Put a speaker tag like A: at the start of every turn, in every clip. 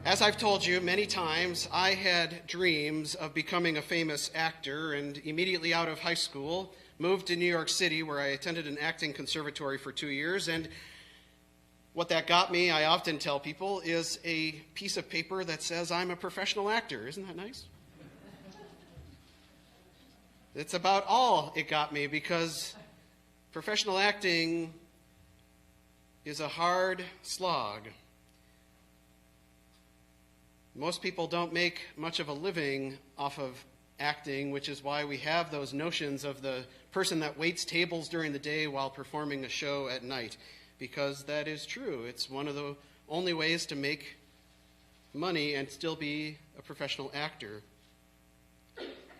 A: As I've told you many times, I had dreams of becoming a famous actor, and immediately out of high school, moved to New York City, where I attended an acting conservatory for 2 years. And what that got me, I often tell people, is a piece of paper that says I'm a professional actor. Isn't that nice? It's about all it got me, because professional acting is a hard slog. Most people don't make much of a living off of acting, which is why we have those notions of the person that waits tables during the day while performing a show at night, because that is true. It's one of the only ways to make money and still be a professional actor.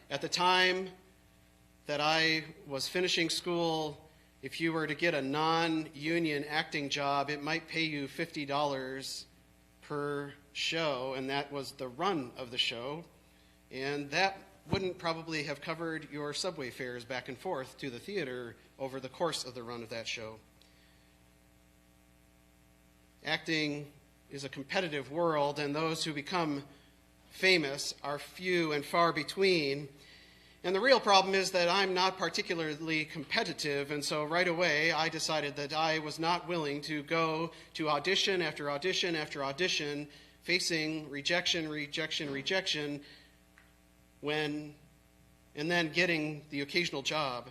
A: At the time that I was finishing school, if you were to get a non-union acting job, it might pay you $50 per show, and that was the run of the show, and that wouldn't probably have covered your subway fares back and forth to the theater over the course of the run of that show. Acting is a competitive world, and those who become famous are few and far between. And the real problem is that I'm not particularly competitive, and so right away I decided that I was not willing to go to audition after audition after audition, facing rejection, and then getting the occasional job.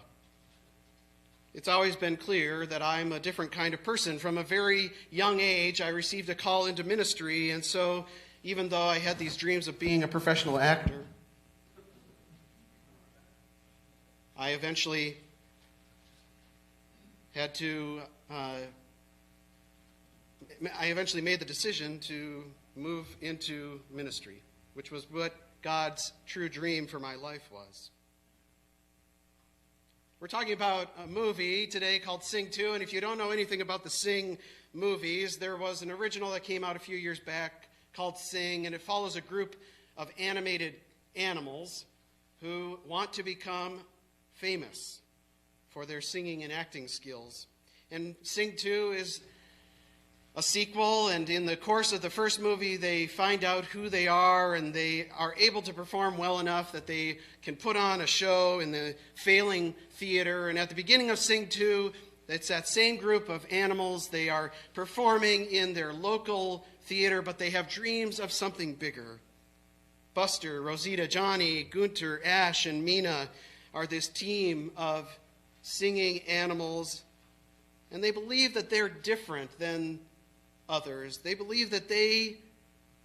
A: It's always been clear that I'm a different kind of person. From a very young age, I received a call into ministry, and so even though I had these dreams of being a professional actor, I eventually made the decision to move into ministry, which was what God's true dream for my life was. We're talking about a movie today called Sing 2, and if you don't know anything about the Sing movies, there was an original that came out a few years back called Sing, and it follows a group of animated animals who want to become famous for their singing and acting skills. And Sing 2 is a sequel, and in the course of the first movie, they find out who they are, and they are able to perform well enough that they can put on a show in the failing theater. And at the beginning of Sing 2, it's that same group of animals. They are performing in their local theater, but they have dreams of something bigger. Buster, Rosita, Johnny, Gunter, Ash, and Mina are this team of singing animals, and they believe that they're different than others. They believe that they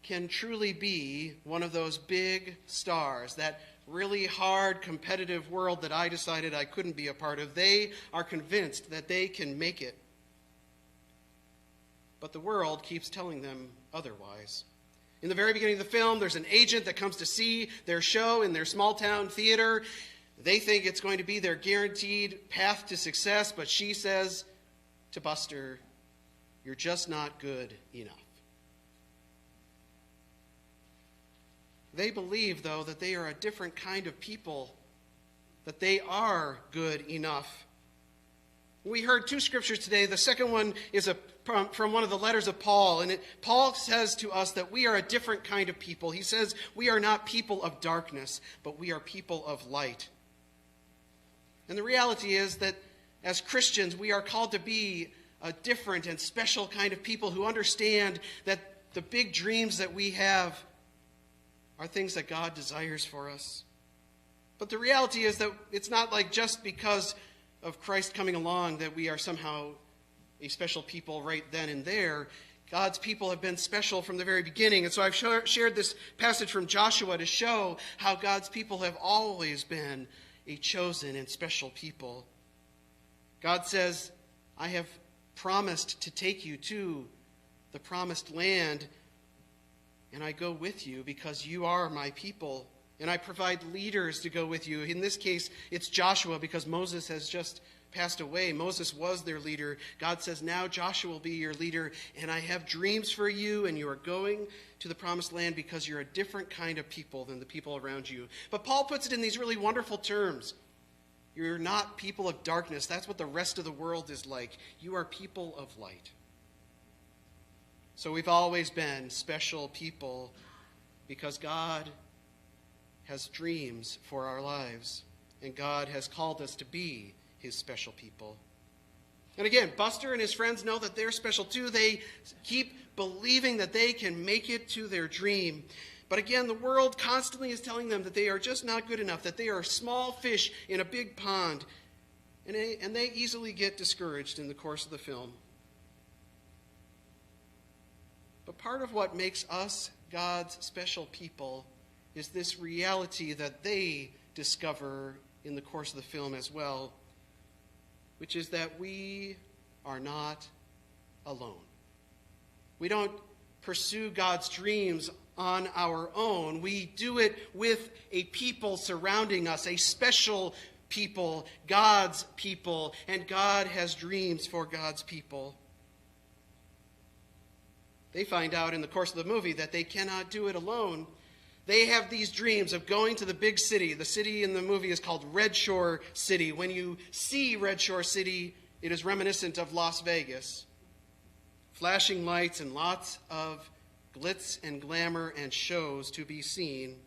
A: can truly be one of those big stars, that really hard competitive world that I decided I couldn't be a part of. They are convinced that they can make it. But the world keeps telling them otherwise. In the very beginning of the film, there's an agent that comes to see their show in their small town theater. They think it's going to be their guaranteed path to success, but she says to Buster, "You're just not good enough." They believe, though, that they are a different kind of people, that they are good enough. We heard two scriptures today. The second one is from one of the letters of Paul, and Paul says to us that we are a different kind of people. He says we are not people of darkness, but we are people of light. And the reality is that as Christians, we are called to be a different and special kind of people who understand that the big dreams that we have are things that God desires for us. But the reality is that it's not like just because of Christ coming along that we are somehow a special people right then and there. God's people have been special from the very beginning. And so I've shared this passage from Joshua to show how God's people have always been a chosen and special people. God says, "I have promised to take you to the promised land, and I go with you because you are my people, and I provide leaders to go with you." In this case, it's Joshua, because Moses has just passed away. Moses was their leader. God says, now Joshua will be your leader, and I have dreams for you, and you are going to the promised land because you're a different kind of people than the people around you. But Paul puts it in these really wonderful terms. You're not people of darkness. That's what the rest of the world is like. You are people of light. So we've always been special people because God has dreams for our lives, and God has called us to be his special people. And again, Buster and his friends know that they're special too. They keep believing that they can make it to their dream. But again, the world constantly is telling them that they are just not good enough, that they are small fish in a big pond. And they easily get discouraged in the course of the film. But part of what makes us God's special people is this reality that they discover in the course of the film as well, which is that we are not alone. We don't pursue God's dreams on our own. We do it with a people surrounding us, a special people, God's people, and God has dreams for God's people. They find out in the course of the movie that they cannot do it alone. They have these dreams of going to the big city. The city in the movie is called Red Shore City. When you see Red Shore City, it is reminiscent of Las Vegas. Flashing lights and lots of glitz and glamour and shows to be seen.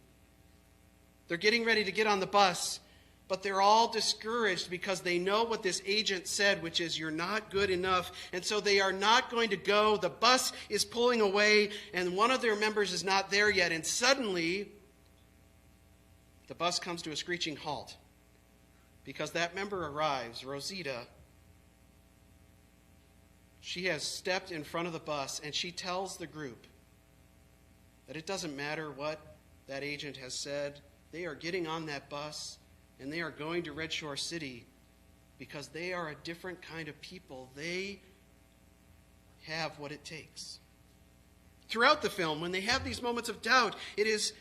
A: They're getting ready to get on the bus, but they're all discouraged because they know what this agent said, which is, you're not good enough, and so they are not going to go. The bus is pulling away, and one of their members is not there yet, and suddenly the bus comes to a screeching halt because that member arrives, Rosita. She has stepped in front of the bus, and she tells the group that it doesn't matter what that agent has said. They are getting on that bus, and they are going to Red Shore City because they are a different kind of people. They have what it takes. Throughout the film, when they have these moments of doubt, it is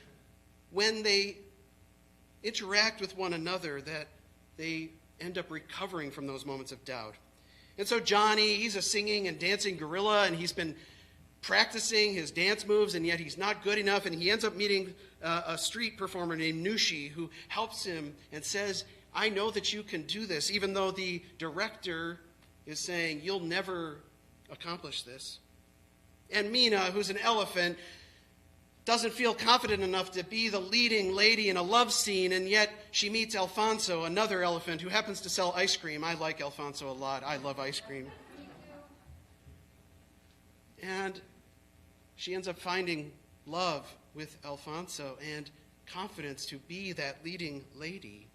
A: when they interact with one another that they end up recovering from those moments of doubt. And so Johnny, he's a singing and dancing gorilla, and he's been practicing his dance moves, and yet he's not good enough, and he ends up meeting a street performer named Nushi who helps him and says, I know that you can do this, even though the director is saying, you'll never accomplish this. And Mina, who's an elephant, doesn't feel confident enough to be the leading lady in a love scene, and yet she meets Alfonso, another elephant who happens to sell ice cream. I like Alfonso a lot. I love ice cream. And she ends up finding love with Alfonso and confidence to be that leading lady.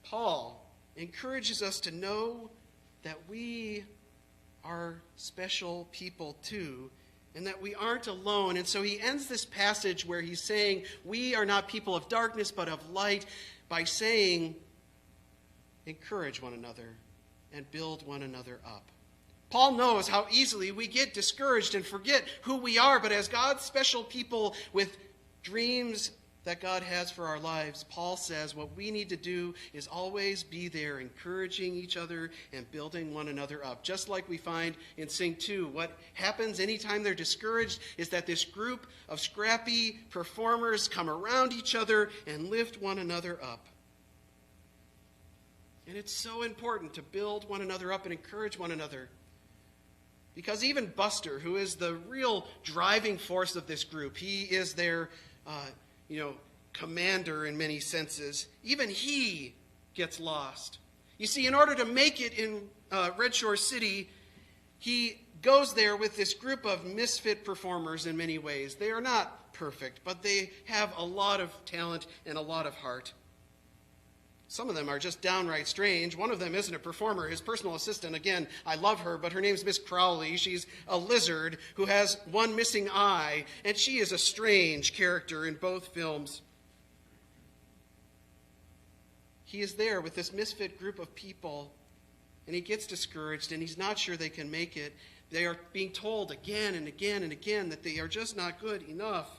A: Paul encourages us to know that we are special people too, and that we aren't alone. And so he ends this passage where he's saying we are not people of darkness but of light by saying, encourage one another and build one another up. Paul knows how easily we get discouraged and forget who we are, but as God's special people with dreams that God has for our lives, Paul says what we need to do is always be there, encouraging each other and building one another up. Just like we find in Sing 2, what happens anytime they're discouraged is that this group of scrappy performers come around each other and lift one another up. And it's so important to build one another up and encourage one another. Because even Buster, who is the real driving force of this group, he is their, commander in many senses, even he gets lost. You see, in order to make it in Red Shore City, he goes there with this group of misfit performers in many ways. They are not perfect, but they have a lot of talent and a lot of heart. Some of them are just downright strange. One of them isn't a performer. His personal assistant, again, I love her, but her name's Miss Crowley. She's a lizard who has one missing eye, and she is a strange character in both films. He is there with this misfit group of people, and he gets discouraged, and he's not sure they can make it. They are being told again and again and again that they are just not good enough.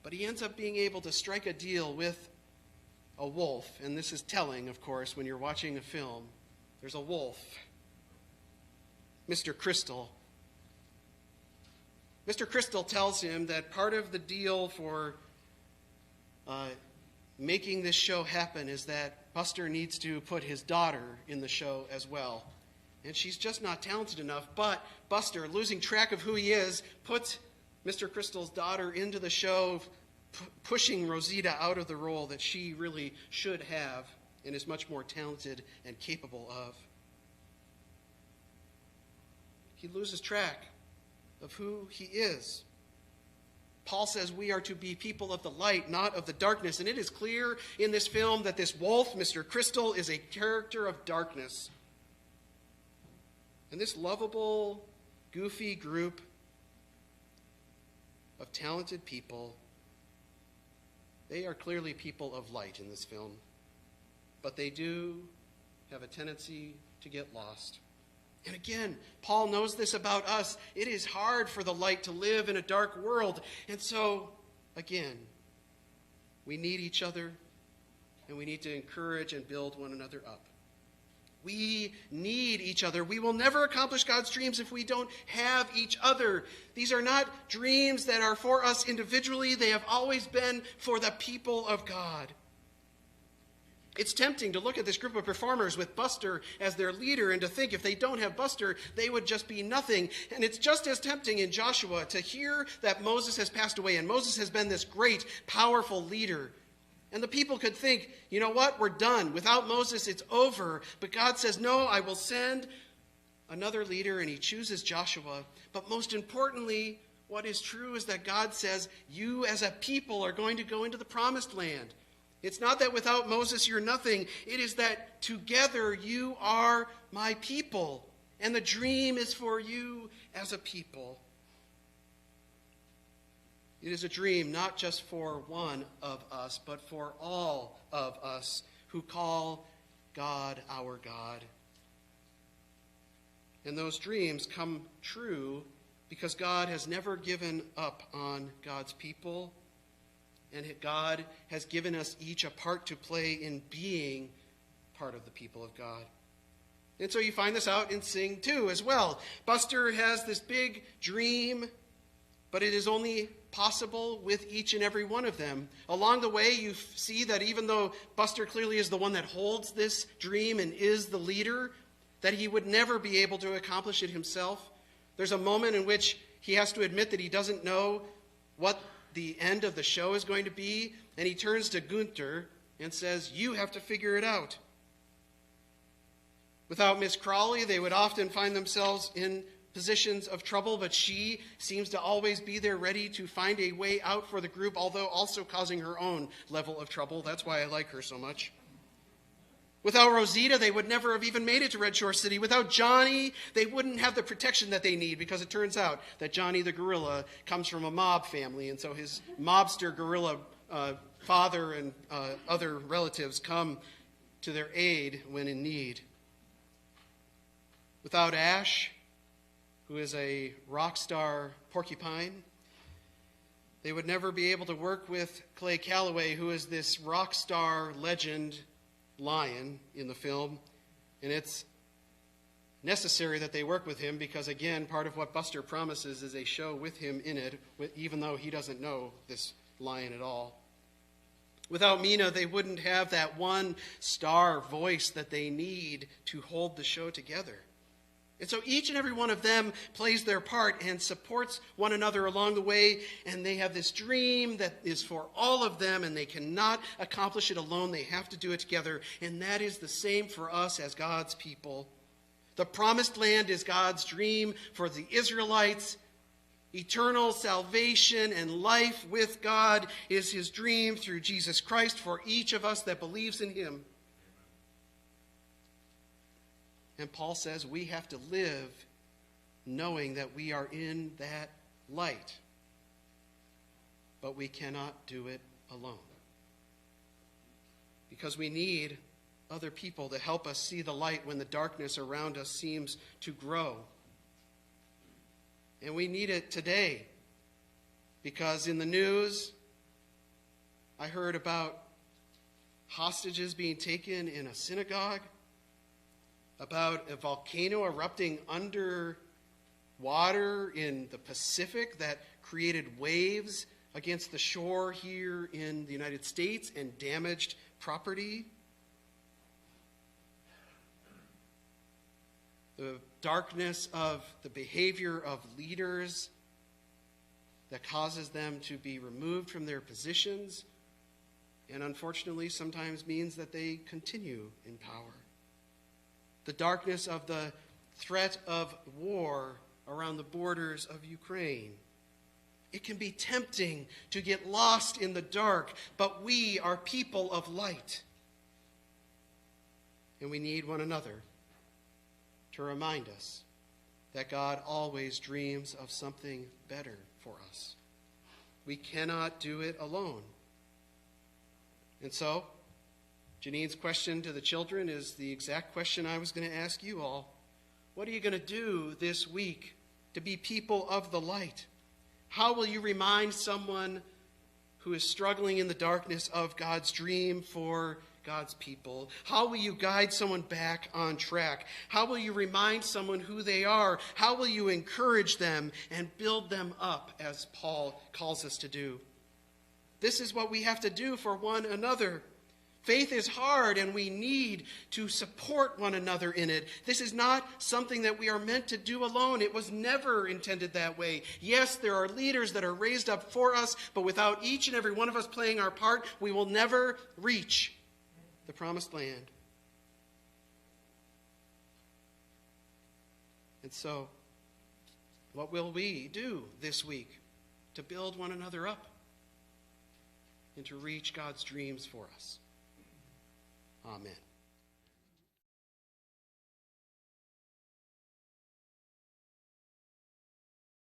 A: But he ends up being able to strike a deal with a wolf, and this is telling, of course, when you're watching a film. There's a wolf, Mr. Crystal. Mr. Crystal tells him that part of the deal for making this show happen is that Buster needs to put his daughter in the show as well. And she's just not talented enough. But Buster, losing track of who he is, puts Mr. Crystal's daughter into the show, pushing Rosita out of the role that she really should have and is much more talented and capable of. He loses track of who he is. Paul says we are to be people of the light, not of the darkness. And it is clear in this film that this wolf, Mr. Crystal, is a character of darkness. And this lovable, goofy group of talented people, they are clearly people of light in this film. But they do have a tendency to get lost. And again, Paul knows this about us. It is hard for the light to live in a dark world. And so, again, we need each other, and we need to encourage and build one another up. We need each other. We will never accomplish God's dreams if we don't have each other. These are not dreams that are for us individually. They have always been for the people of God. It's tempting to look at this group of performers with Buster as their leader and to think if they don't have Buster, they would just be nothing. And it's just as tempting in Joshua to hear that Moses has passed away and Moses has been this great, powerful leader. And the people could think, you know what, we're done. Without Moses, it's over. But God says, no, I will send another leader, and he chooses Joshua. But most importantly, what is true is that God says, you as a people are going to go into the promised land. It's not that without Moses you're nothing. It is that together you are my people. And the dream is for you as a people. It is a dream not just for one of us, but for all of us who call God our God. And those dreams come true because God has never given up on God's people. And God has given us each a part to play in being part of the people of God. And so you find this out in Sing 2 as well. Buster has this big dream, but it is only possible with each and every one of them. Along the way, you see that even though Buster clearly is the one that holds this dream and is the leader, that he would never be able to accomplish it himself. There's a moment in which he has to admit that he doesn't know what the end of the show is going to be, and he turns to Gunther and says, you have to figure it out. Without Miss Crawley, they would often find themselves in positions of trouble, but she seems to always be there ready to find a way out for the group, although also causing her own level of trouble. That's why I like her so much. Without Rosita, they would never have even made it to Red Shore City. Without Johnny, they wouldn't have the protection that they need, because it turns out that Johnny the gorilla comes from a mob family, and so his mobster gorilla father and other relatives come to their aid when in need. Without Ash, who is a rock star porcupine, they would never be able to work with Clay Calloway, who is this rock star legend lion in the film, and it's necessary that they work with him because, again, part of what Buster promises is a show with him in it, even though he doesn't know this lion at all. Without Mina, they wouldn't have that one star voice that they need to hold the show together. And so each and every one of them plays their part and supports one another along the way. And they have this dream that is for all of them, and they cannot accomplish it alone. They have to do it together. And that is the same for us as God's people. The promised land is God's dream for the Israelites. Eternal salvation and life with God is his dream through Jesus Christ for each of us that believes in him. And Paul says we have to live knowing that we are in that light. But we cannot do it alone. Because we need other people to help us see the light when the darkness around us seems to grow. And we need it today. Because in the news, I heard about hostages being taken in a synagogue, about a volcano erupting underwater in the Pacific that created waves against the shore here in the United States and damaged property. the darkness of the behavior of leaders that causes them to be removed from their positions, and unfortunately sometimes means that they continue in power. The darkness of the threat of war around the borders of Ukraine. It can be tempting to get lost in the dark, but we are people of light. And we need one another to remind us that God always dreams of something better for us. We cannot do it alone. And so, Janine's question to the children is the exact question I was going to ask you all. What are you going to do this week to be people of the light? How will you remind someone who is struggling in the darkness of God's dream for God's people? How will you guide someone back on track? How will you remind someone who they are? How will you encourage them and build them up, as Paul calls us to do? This is what we have to do for one another. Faith is hard, and we need to support one another in it. This is not something that we are meant to do alone. It was never intended that way. Yes, there are leaders that are raised up for us, but without each and every one of us playing our part, we will never reach the promised land. And so, what will we do this week to build one another up and to reach God's dreams for us? Amen.